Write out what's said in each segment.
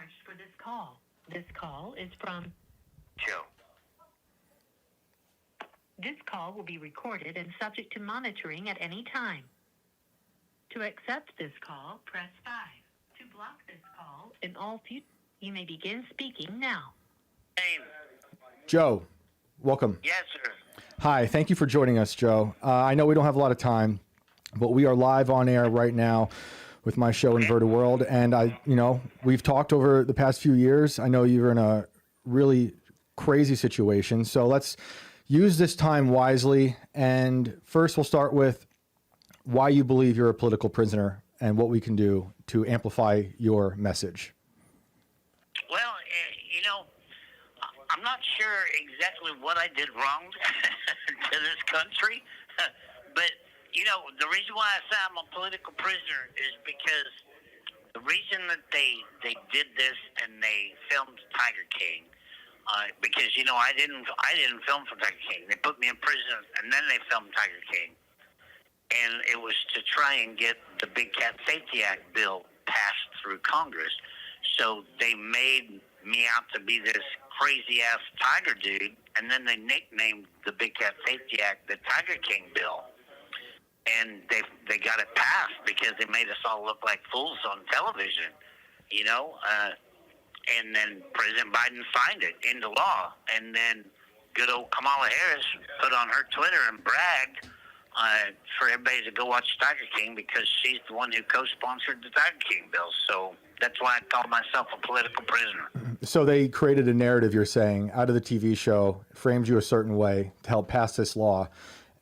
charged for this call. This call is from Joe. This call will be recorded and subject to monitoring at any time. To accept this call, press 5. To block this call in all future, you may begin speaking now. Name. Joe, welcome. Yes, sir. Hi, thank you for joining us, Joe. I know we don't have a lot of time, but we are live on air right now with my show, Inverted World, and we've talked over the past few years. I know you're in a really crazy situation, so let's use this time wisely. And first, we'll start with why you believe you're a political prisoner and what we can do to amplify your message. Well, I'm not sure exactly what I did wrong to this country, but, the reason why I say I'm a political prisoner is because the reason that they did this and they filmed Tiger King, because, I didn't film for Tiger King. They put me in prison, and then they filmed Tiger King. And it was to try and get the Big Cat Safety Act bill passed through Congress. So they made me out to be this crazy-ass tiger dude, and then they nicknamed the Big Cat Safety Act the Tiger King bill. And they got it passed because they made us all look like fools on television, and then President Biden signed it into law. And then good old Kamala Harris put on her Twitter and bragged for everybody to go watch Tiger King because she's the one who co-sponsored the Tiger King bill. So that's why I call myself a political prisoner. So they created a narrative, you're saying, out of the TV show, framed you a certain way to help pass this law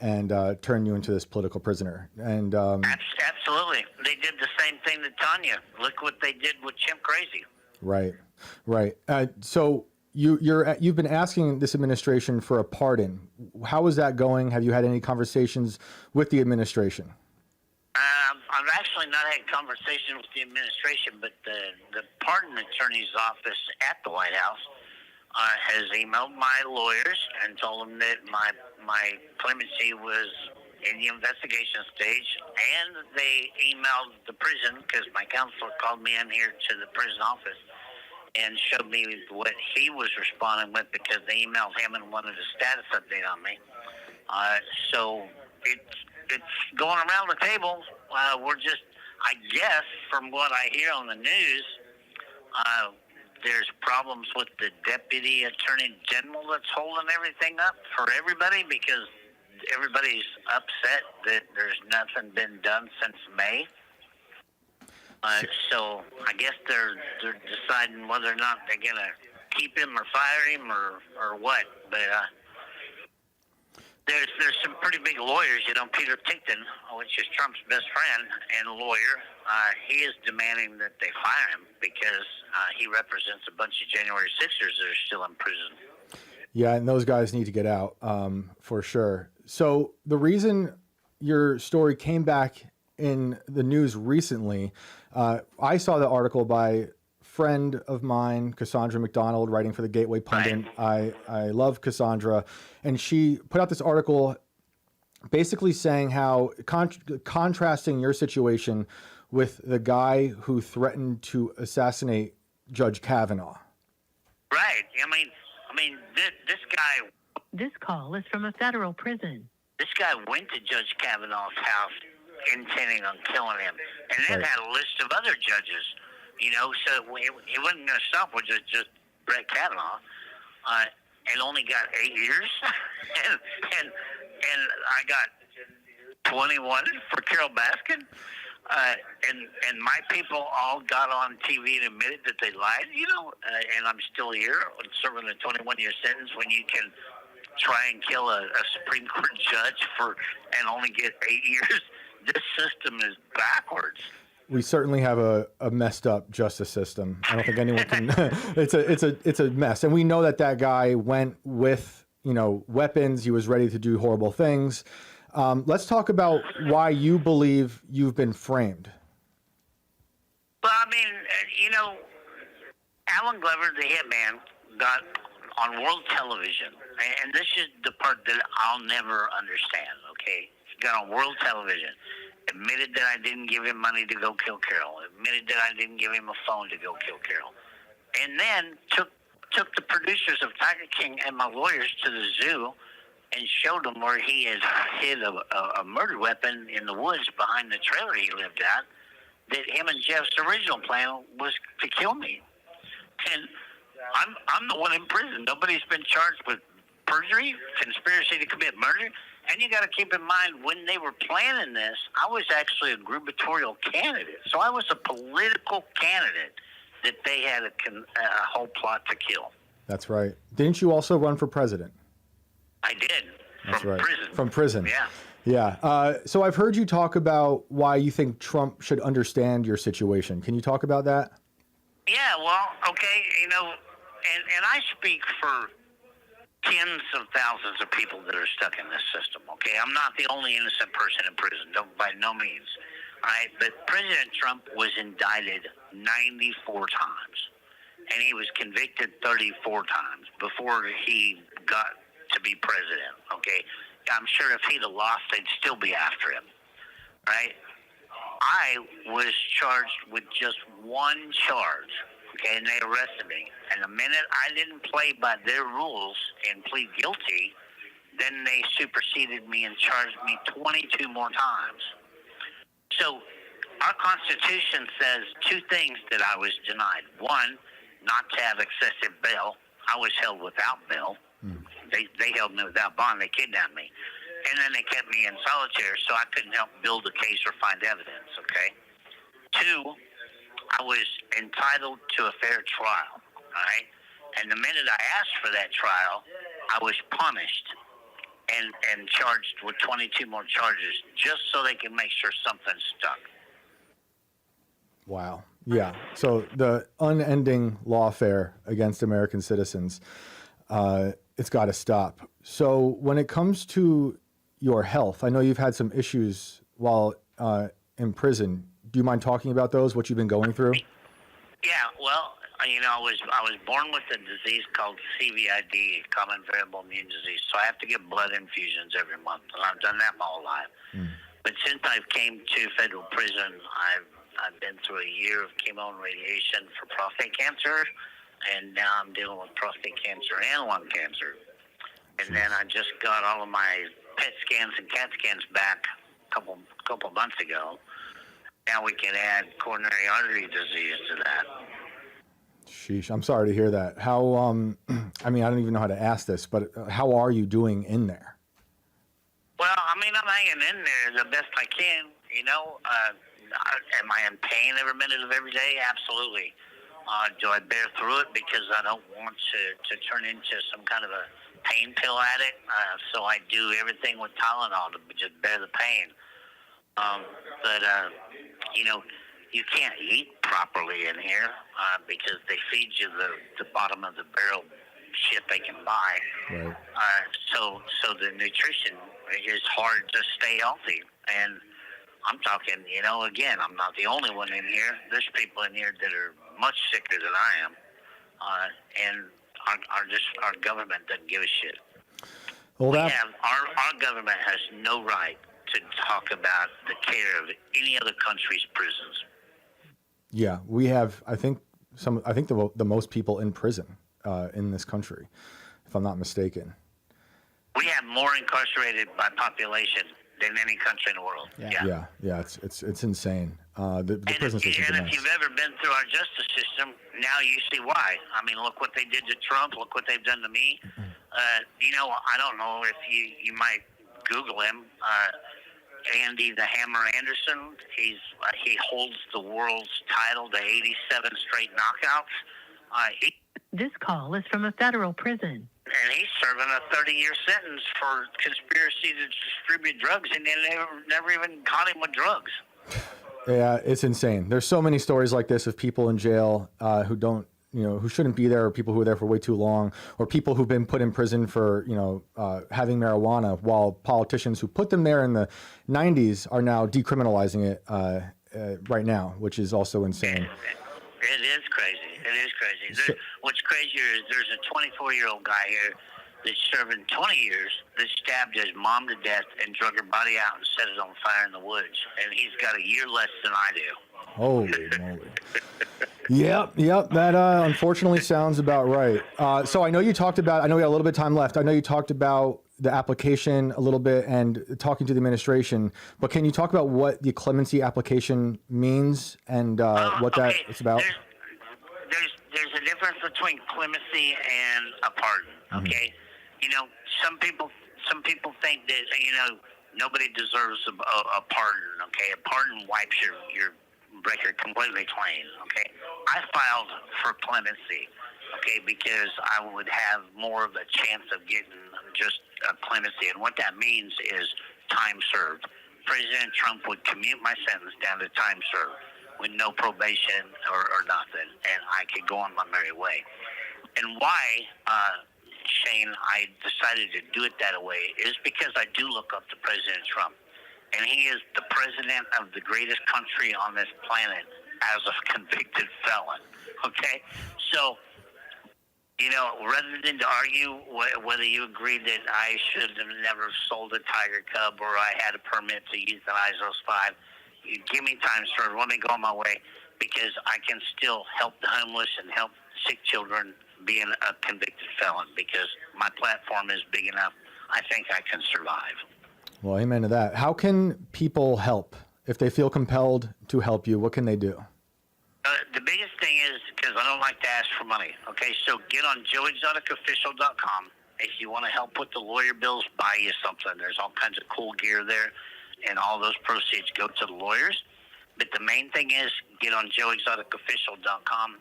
and turn you into this political prisoner. And absolutely. They did the same thing to Tanya. Look what they did with Chimp Crazy. Right. So you've been asking this administration for a pardon. How is that going? Have you had any conversations with the administration? I've actually not had conversation with the administration, but the pardon attorney's office at the White House has emailed my lawyers and told them that my clemency was in the investigation stage, and they emailed the prison because my counselor called me in here to the prison office and showed me what he was responding with because they emailed him and wanted a status update on me. So it's going around the table. We're just, I guess, from what I hear on the news, there's problems with the deputy attorney general that's holding everything up for everybody because everybody's upset that there's nothing been done since May. So I guess they're deciding whether or not they're going to keep him or fire him or what. But there's some pretty big lawyers, Peter Tickton, which is Trump's best friend and lawyer. He is demanding that they fire him because he represents a bunch of January 6ers that are still in prison. Yeah, and those guys need to get out for sure. So the reason your story came back in the news recently, I saw the article by friend of mine, Cassandra McDonald, writing for the Gateway Pundit. Right. I love Cassandra, and she put out this article basically saying how contrasting your situation with the guy who threatened to assassinate Judge Kavanaugh. Right. I mean, this guy. This call is from a federal prison. This guy went to Judge Kavanaugh's house intending on killing him, and then had a list of other judges. So he wasn't going to stop with just Brett Kavanaugh, and only got 8 years, and I got 21 for Carol Baskin, and my people all got on TV and admitted that they lied, and I'm still here serving a 21-year sentence when you can try and kill a Supreme Court judge and only get 8 years. This system is backwards. We certainly have a messed up justice system. I don't think anyone can. It's a mess, and we know that guy went with weapons. He was ready to do horrible things. Let's talk about why you believe you've been framed. Well, Alan Glover, the hitman, got on world television, and this is the part that I'll never understand. Okay, he got on world television. Admitted that I didn't give him money to go kill Carol. Admitted that I didn't give him a phone to go kill Carol. and then took the producers of Tiger King and my lawyers to the zoo and showed them where he had hid a murder weapon in the woods behind the trailer he lived at. That him and Jeff's original plan was to kill me, and I'm the one in prison. Nobody's been charged with perjury, conspiracy to commit murder. And you got to keep in mind, when they were planning this, I was actually a gubernatorial candidate. So I was a political candidate that they had a whole plot to kill. That's right. Didn't you also run for president? I did. That's from right. prison. From prison. Yeah. Yeah. So I've heard you talk about why you think Trump should understand your situation. Can you talk about that? Yeah, well, okay, and I speak for tens of thousands of people that are stuck in this system, okay? I'm not the only innocent person in prison, by no means. All right, but President Trump was indicted 94 times, and he was convicted 34 times before he got to be president, okay? I'm sure if he'd have lost, they'd still be after him, right? I was charged with just one charge, okay, and they arrested me. And the minute I didn't play by their rules and plead guilty, then they superseded me and charged me 22 more times. So our Constitution says two things that I was denied. One, not to have excessive bail. I was held without bail. They held me without bond. They kidnapped me. And then they kept me in solitary, so I couldn't help build a case or find evidence, okay? Two, I was entitled to a fair trial, all right? And the minute I asked for that trial, I was punished and charged with 22 more charges just so they can make sure something stuck. Wow. Yeah. So the unending lawfare against American citizens, it's got to stop. So when it comes to your health, I know you've had some issues while in prison. Do you mind talking about those, what you've been going through? Yeah, well, I was born with a disease called CVID, common variable immune disease. So I have to get blood infusions every month, and I've done that my whole life. But since I've came to federal prison, I've been through a year of chemo and radiation for prostate cancer, and now I'm dealing with prostate cancer and lung cancer. And then I just got all of my PET scans and CAT scans back a couple months ago. Now we can add coronary artery disease to that. Sheesh, I'm sorry to hear that. How, I don't even know how to ask this, but how are you doing in there? Well, I'm hanging in there the best I can, am I in pain every minute of every day? Absolutely. Do I bear through it because I don't want to turn into some kind of a pain pill addict? So I do everything with Tylenol to just bear the pain. You can't eat properly in here because they feed you the bottom of the barrel shit they can buy. Right. So the nutrition is hard to stay healthy. And I'm talking, again, I'm not the only one in here. There's people in here that are much sicker than I am. And our government doesn't give a shit. Well, our government has no right to talk about the care of any other country's prisons. Yeah, we have, I think the most people in prison in this country, if I'm not mistaken. We have more incarcerated by population than any country in the world. Yeah. It's insane. The prison system. And if you've ever been through our justice system, now you see why. Look what they did to Trump. Look what they've done to me. I don't know if you might Google him. Andy the Hammer Anderson. He holds the world's title to 87 straight knockouts. This call is from a federal prison. And he's serving a 30-year sentence for conspiracy to distribute drugs, and they never even caught him with drugs. Yeah, it's insane. There's so many stories like this of people in jail who don't, who shouldn't be there, or people who are there for way too long, or people who've been put in prison for, having marijuana, while politicians who put them there in the 90s are now decriminalizing it right now, which is also insane. It is crazy. What's crazier is there's a 24-year-old guy here that's serving 20 years that stabbed his mom to death and drug her body out and set it on fire in the woods. And he's got a year less than I do. Holy moly. Yep. That unfortunately sounds about right. So I know you talked about, I know we got a little bit of time left. I know you talked about the application a little bit and talking to the administration, but can you talk about what the clemency application means and what that it's about? There's a difference between clemency and a pardon. Okay, you know, some people think that nobody deserves a pardon. Okay, a pardon wipes your record completely clean. Okay, I filed for clemency. Okay, because I would have more of a chance of getting just clemency, and what that means is time served. President Trump would commute my sentence down to time served with no probation or nothing, and I could go on my merry way. And why, Shane, I decided to do it that way is because I do look up to President Trump, and he is the president of the greatest country on this planet as a convicted felon. Okay, so, you know, rather than to argue whether you agree that I should have never sold a tiger cub or I had a permit to euthanize those 5, you give me time served. Let me go on my way, because I can still help the homeless and help sick children being a convicted felon, because my platform is big enough. I think I can survive. Well, amen to that. How can people help? If they feel compelled to help you, what can they do? The biggest thing is, because I don't like to ask for money, okay, so get on joeexoticofficial.com. If you want to help with the lawyer bills, buy you something. There's all kinds of cool gear there, and all those proceeds go to the lawyers. But the main thing is, get on joeexoticofficial.com,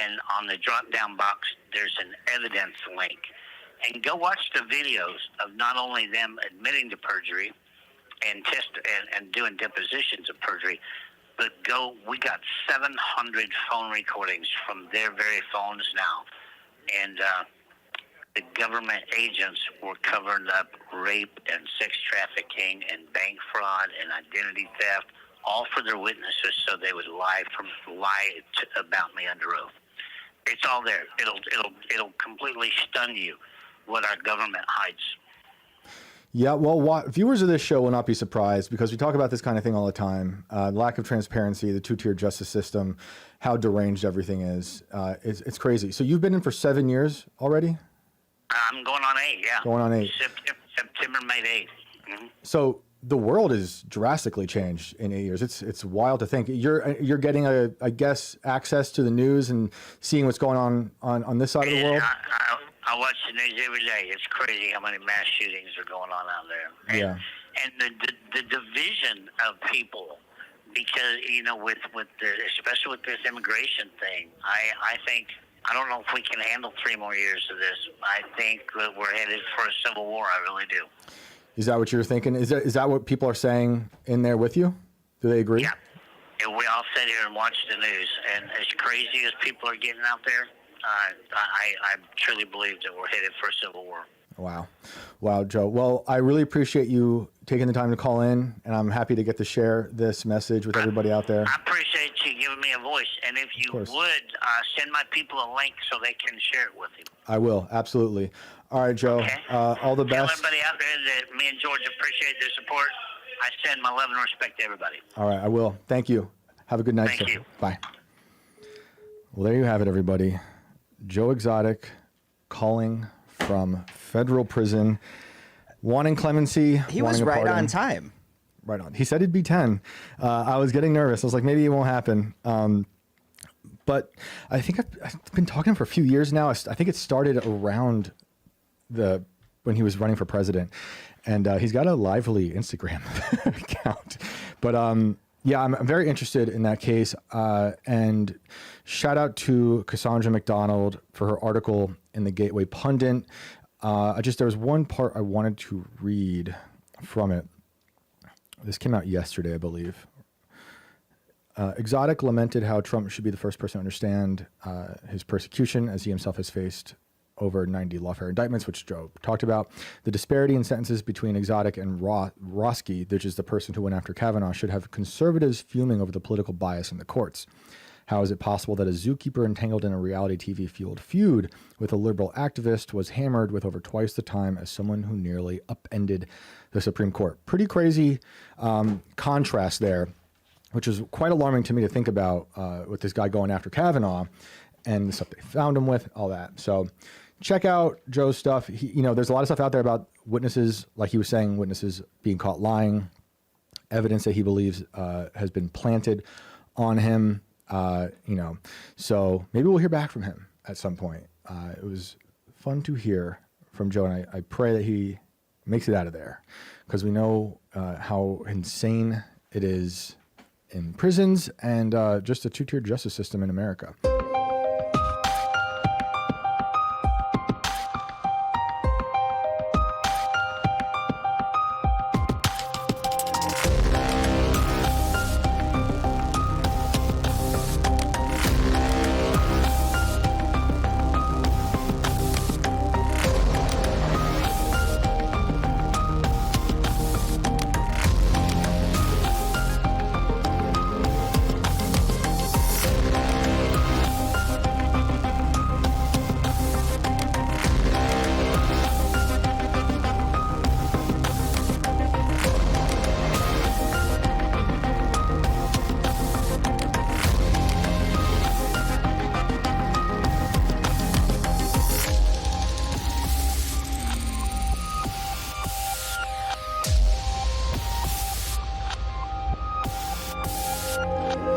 and on the drop-down box, there's an evidence link. And go watch the videos of not only them admitting to perjury and doing depositions of perjury, but we got 700 phone recordings from their very phones now. And the government agents were covering up rape and sex trafficking and bank fraud and identity theft, all for their witnesses, so they would lie about me under oath. It's all there. It'll completely stun you what our government hides. Yeah, well, viewers of this show will not be surprised, because we talk about this kind of thing all the time. Lack of transparency, the two-tier justice system, how deranged everything is. It's crazy. So you've been in for 7 years already? I'm going on 8, yeah. Going on 8. September, May 8th. Mm-hmm. So the world has drastically changed in 8 years. It's wild to think. You're getting, I guess, access to the news and seeing what's going on this side of the world? I watch the news every day. It's crazy how many mass shootings are going on out there. Yeah. And the division of people, because, especially with this immigration thing, I think, I don't know if we can handle 3 more years of this. I think that we're headed for a civil war. I really do. Is that what you're thinking? Is that what people are saying in there with you? Do they agree? Yeah. And we all sit here and watch the news. And as crazy as people are getting out there, I truly believe that we're headed for a civil war. Wow, Joe. Well, I really appreciate you taking the time to call in, and I'm happy to get to share this message with everybody out there. I appreciate you giving me a voice, and if you would, send my people a link so they can share it with you. I will, absolutely. All right, Joe. Okay. All the best. Tell everybody out there that me and George appreciate their support. I send my love and respect to everybody. All right, I will. Thank you. Have a good night, Thank sir. you. Bye. Well, there you have it, everybody. Joe Exotic calling from federal prison, wanting clemency. He was right on time. Right on. He said it'd be 10. I was getting nervous. I was like, maybe it won't happen. But I think I've been talking for a few years now. I think it started around when he was running for president. And he's got a lively Instagram account. But yeah, I'm very interested in that case. And shout out to Cassandra McDonald for her article in the Gateway Pundit. There was one part I wanted to read from it. This came out yesterday, I believe. Exotic lamented how Trump should be the first person to understand his persecution, as he himself has faced over 90 lawfare indictments, which Joe talked about. The disparity in sentences between Exotic and Roski, which is the person who went after Kavanaugh, should have conservatives fuming over the political bias in the courts. How is it possible that a zookeeper entangled in a reality TV-fueled feud with a liberal activist was hammered with over twice the time as someone who nearly upended the Supreme Court? Pretty crazy contrast there. which is quite alarming to me to think about with this guy going after Kavanaugh and the stuff they found him with, all that. So check out Joe's stuff. There's a lot of stuff out there about witnesses, like he was saying, witnesses being caught lying, evidence that he believes has been planted on him. So maybe we'll hear back from him at some point. It was fun to hear from Joe, and I pray that he makes it out of there, because we know how insane it is in prisons and just a two-tiered justice system in America.